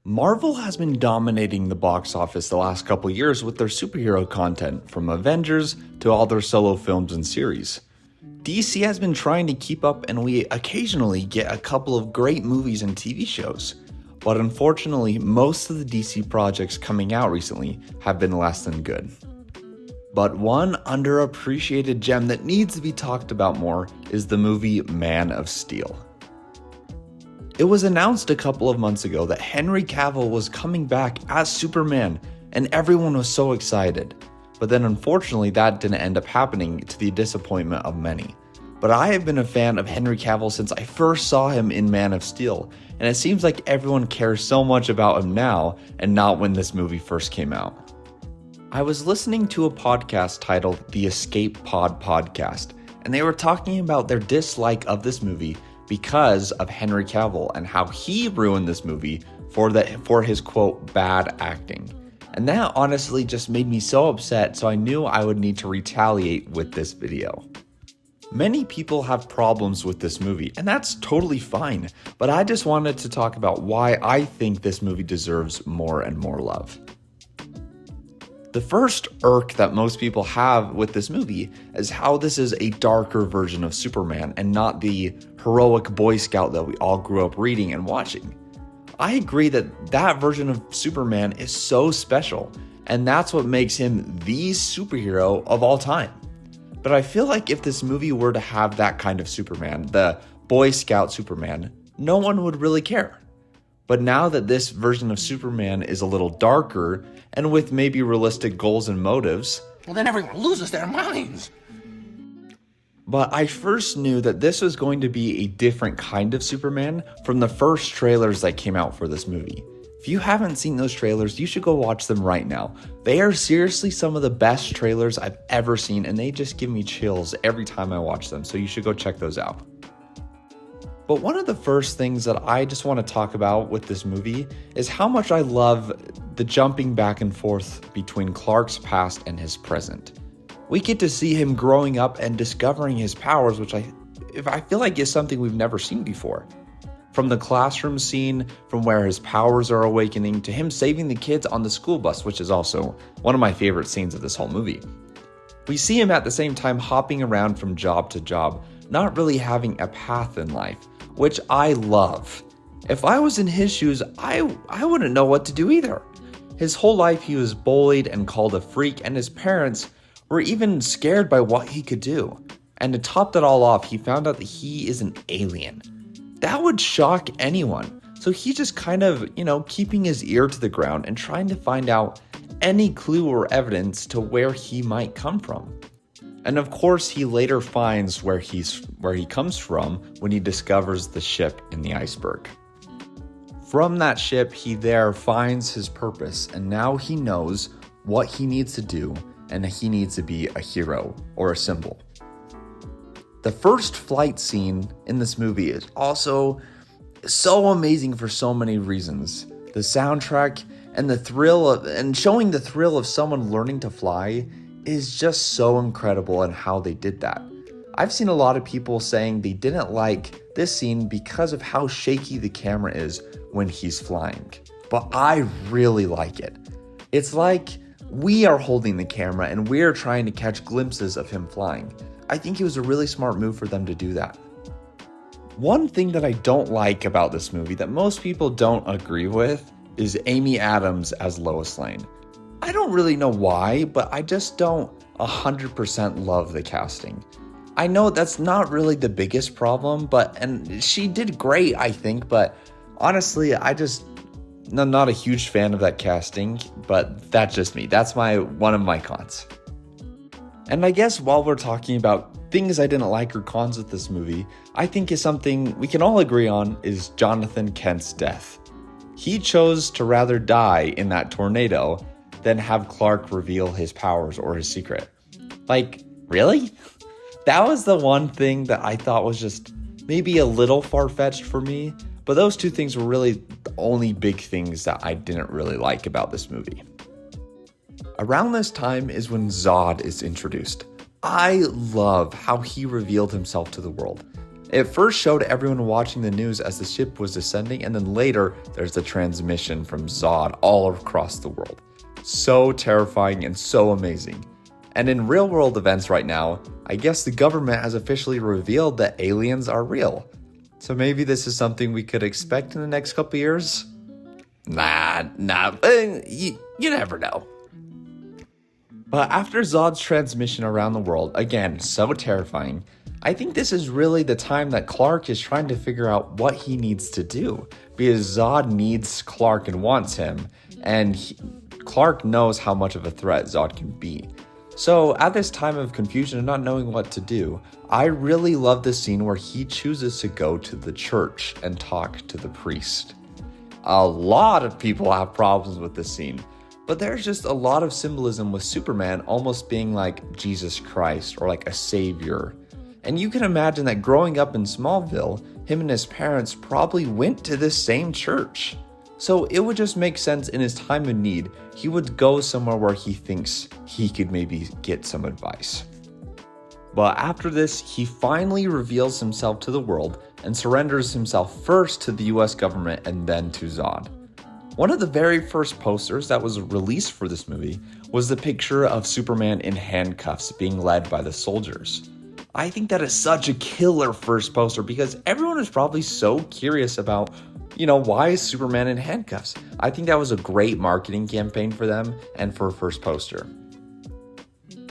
Marvel has been dominating the box office the last couple years with their superhero content, from Avengers to all their solo films and series. DC has been trying to keep up, and we occasionally get a couple of great movies and TV shows. But unfortunately, most of the DC projects coming out recently have been less than good. But one underappreciated gem that needs to be talked about more is the movie Man of Steel. It was announced a couple of months ago that Henry Cavill was coming back as Superman, and everyone was so excited. But then unfortunately that didn't end up happening, to the disappointment of many. But I have been a fan of Henry Cavill since I first saw him in Man of Steel, and it seems like everyone cares so much about him now and not when this movie first came out. I was listening to a podcast titled The Escape Pod Podcast, and they were talking about their dislike of this movie because of Henry Cavill and how he ruined this movie for his quote bad acting. And that honestly just made me so upset, so I knew I would need to retaliate with this video. Many people have problems with this movie, and that's totally fine, but I just wanted to talk about why I think this movie deserves more and more love. The first irk that most people have with this movie is how this is a darker version of Superman and not the heroic Boy Scout that we all grew up reading and watching. I agree that that version of Superman is so special, and that's what makes him the superhero of all time. But I feel like if this movie were to have that kind of Superman, the Boy Scout Superman, no one would really care. But now that this version of Superman is a little darker and with maybe realistic goals and motives, well, then everyone loses their minds. But I first knew that this was going to be a different kind of Superman from the first trailers that came out for this movie. If you haven't seen those trailers, you should go watch them right now. They are seriously some of the best trailers I've ever seen, and they just give me chills every time I watch them, so you should go check those out. But one of the first things that I just want to talk about with this movie is how much I love the jumping back and forth between Clark's past and his present. We get to see him growing up and discovering his powers, which I feel like is something we've never seen before. From the classroom scene, from where his powers are awakening, to him saving the kids on the school bus, which is also one of my favorite scenes of this whole movie. We see him at the same time hopping around from job to job, not really having a path in life, which I love. If I was in his shoes, I wouldn't know what to do either. His whole life he was bullied and called a freak, and his parents were even scared by what he could do. And to top it all off, he found out that he is an alien. That would shock anyone. So he's just kind of, keeping his ear to the ground and trying to find out any clue or evidence to where he might come from. And of course, he later finds where he comes from when he discovers the ship in the iceberg. From that ship, he there finds his purpose, and now he knows what he needs to do, and he needs to be a hero or a symbol. The first flight scene in this movie is also so amazing for so many reasons. The soundtrack and the thrill and showing the thrill of someone learning to fly is just so incredible in how they did that. I've seen a lot of people saying they didn't like this scene because of how shaky the camera is when he's flying. But I really like it. It's like we are holding the camera and we're trying to catch glimpses of him flying. I think it was a really smart move for them to do that. One thing that I don't like about this movie that most people don't agree with is Amy Adams as Lois Lane. I don't really know why, but I just don't 100% love the casting. I know that's not really the biggest problem, and she did great, I think, but honestly, I'm not a huge fan of that casting, but that's just me. That's one of my cons. And I guess while we're talking about things I didn't like or cons with this movie, I think is something we can all agree on is Jonathan Kent's death. He chose to rather die in that tornado than have Clark reveal his powers or his secret. Like, really? That was the one thing that I thought was just maybe a little far-fetched for me, but those two things were really the only big things that I didn't really like about this movie. Around this time is when Zod is introduced. I love how he revealed himself to the world. It first showed everyone watching the news as the ship was descending, and then later there's the transmission from Zod all across the world. So terrifying and so amazing. And in real world events right now, I guess the government has officially revealed that aliens are real. So maybe this is something we could expect in the next couple years? Nah, you never know. But after Zod's transmission around the world, again, so terrifying, I think this is really the time that Clark is trying to figure out what he needs to do, because Zod needs Clark and wants him, and Clark knows how much of a threat Zod can be. So at this time of confusion and not knowing what to do, I really love the scene where he chooses to go to the church and talk to the priest. A lot of people have problems with this scene, but there's just a lot of symbolism with Superman almost being like Jesus Christ or like a savior. And you can imagine that growing up in Smallville, him and his parents probably went to this same church. So it would just make sense in his time of need, he would go somewhere where he thinks he could maybe get some advice. But after this, he finally reveals himself to the world and surrenders himself first to the US government and then to Zod. One of the very first posters that was released for this movie was the picture of Superman in handcuffs being led by the soldiers. I think that is such a killer first poster because everyone is probably so curious about, why is Superman in handcuffs? I think that was a great marketing campaign for them and for a first poster.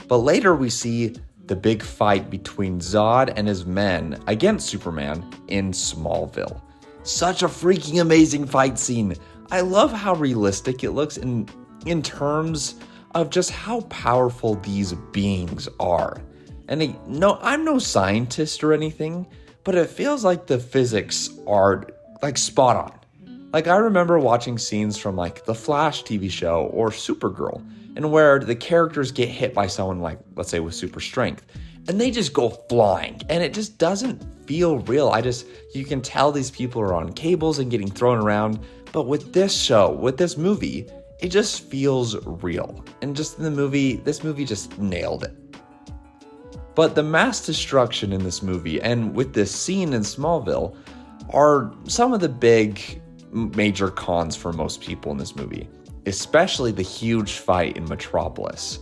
But later we see the big fight between Zod and his men against Superman in Smallville. Such a freaking amazing fight scene. I love how realistic it looks in terms of just how powerful these beings are. And I'm no scientist or anything, but it feels like the physics are like spot on. Like I remember watching scenes from like the Flash TV show or Supergirl, and where the characters get hit by someone like, let's say with super strength, and they just go flying, and it just doesn't feel real. You can tell these people are on cables and getting thrown around, but with this movie, it just feels real. And just in the movie, this movie just nailed it. But the mass destruction in this movie and with this scene in Smallville are some of the big major cons for most people in this movie, especially the huge fight in Metropolis.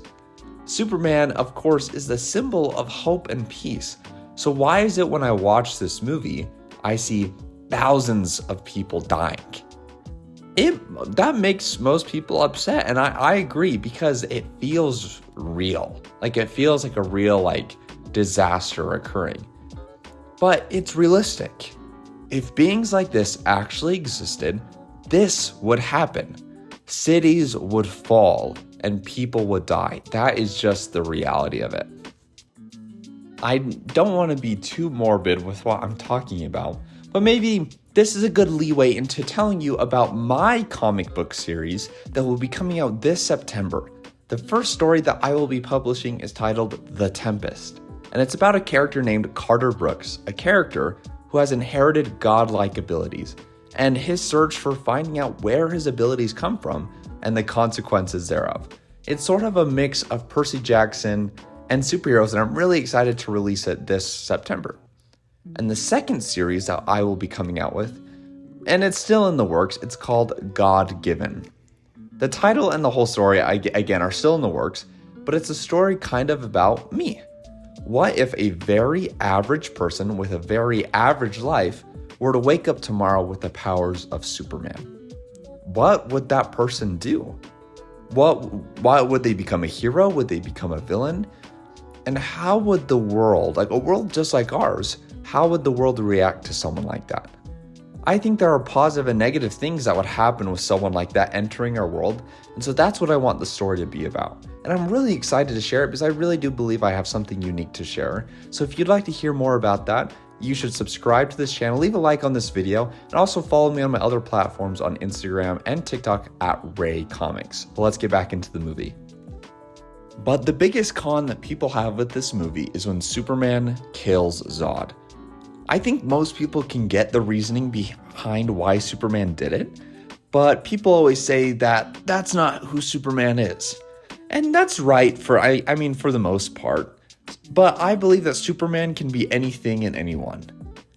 Superman, of course, is the symbol of hope and peace. So why is it when I watch this movie, I see thousands of people dying? That makes most people upset, and I agree because it feels real. Like it feels like a real disaster occurring. But it's realistic. If beings like this actually existed, this would happen. Cities would fall and people would die. That is just the reality of it. I don't want to be too morbid with what I'm talking about, but maybe this is a good leeway into telling you about my comic book series that will be coming out this September. The first story that I will be publishing is titled The Tempest, and it's about a character named Carter Brooks, a character who has inherited godlike abilities, and his search for finding out where his abilities come from and the consequences thereof. It's sort of a mix of Percy Jackson and superheroes, and I'm really excited to release it this September. And the second series that I will be coming out with, and it's still in the works, it's called God-Given. The title and the whole story, again, are still in the works, but it's a story kind of about me. What if a very average person with a very average life were to wake up tomorrow with the powers of Superman? What would that person do? Why would they become a hero? Would they become a villain? And how would the world, like a world just like ours, how would the world react to someone like that? I think there are positive and negative things that would happen with someone like that entering our world, and so that's what I want the story to be about. And I'm really excited to share it because I really do believe I have something unique to share. So if you'd like to hear more about that, you should subscribe to this channel, leave a like on this video, and also follow me on my other platforms on Instagram and TikTok at Ray Comics. But let's get back into the movie. But the biggest con that people have with this movie is when Superman kills Zod. I think most people can get the reasoning behind why Superman did it, but people always say that that's not who Superman is. And that's right for the most part. But I believe that Superman can be anything and anyone.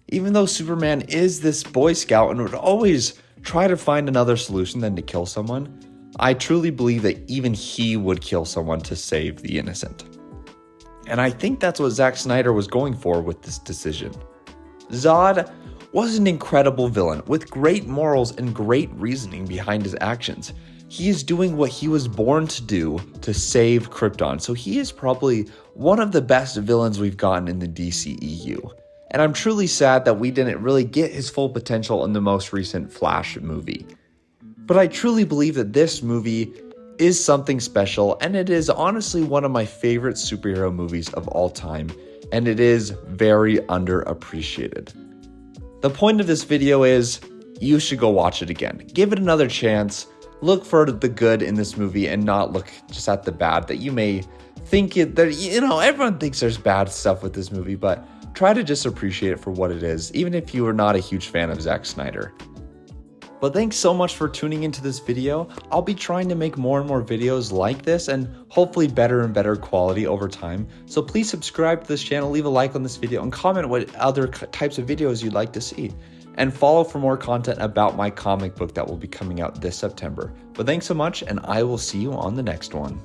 Even though Superman is this Boy Scout and would always try to find another solution than to kill someone, I truly believe that even he would kill someone to save the innocent. And I think that's what Zack Snyder was going for with this decision. Zod was an incredible villain with great morals and great reasoning behind his actions. He is doing what he was born to do to save Krypton, so he is probably one of the best villains we've gotten in the DCEU. And I'm truly sad that we didn't really get his full potential in the most recent Flash movie. But I truly believe that this movie is something special, and it is honestly one of my favorite superhero movies of all time, and it is very underappreciated. The point of this video is, you should go watch it again. Give it another chance, look for the good in this movie and not look just at the bad that you may think everyone thinks there's bad stuff with this movie, but try to just appreciate it for what it is, even if you are not a huge fan of Zack Snyder. But thanks so much for tuning into this video. I'll be trying to make more and more videos like this and hopefully better and better quality over time. So please subscribe to this channel, leave a like on this video, and comment what other types of videos you'd like to see. And follow for more content about my comic book that will be coming out this September. But thanks so much, and I will see you on the next one.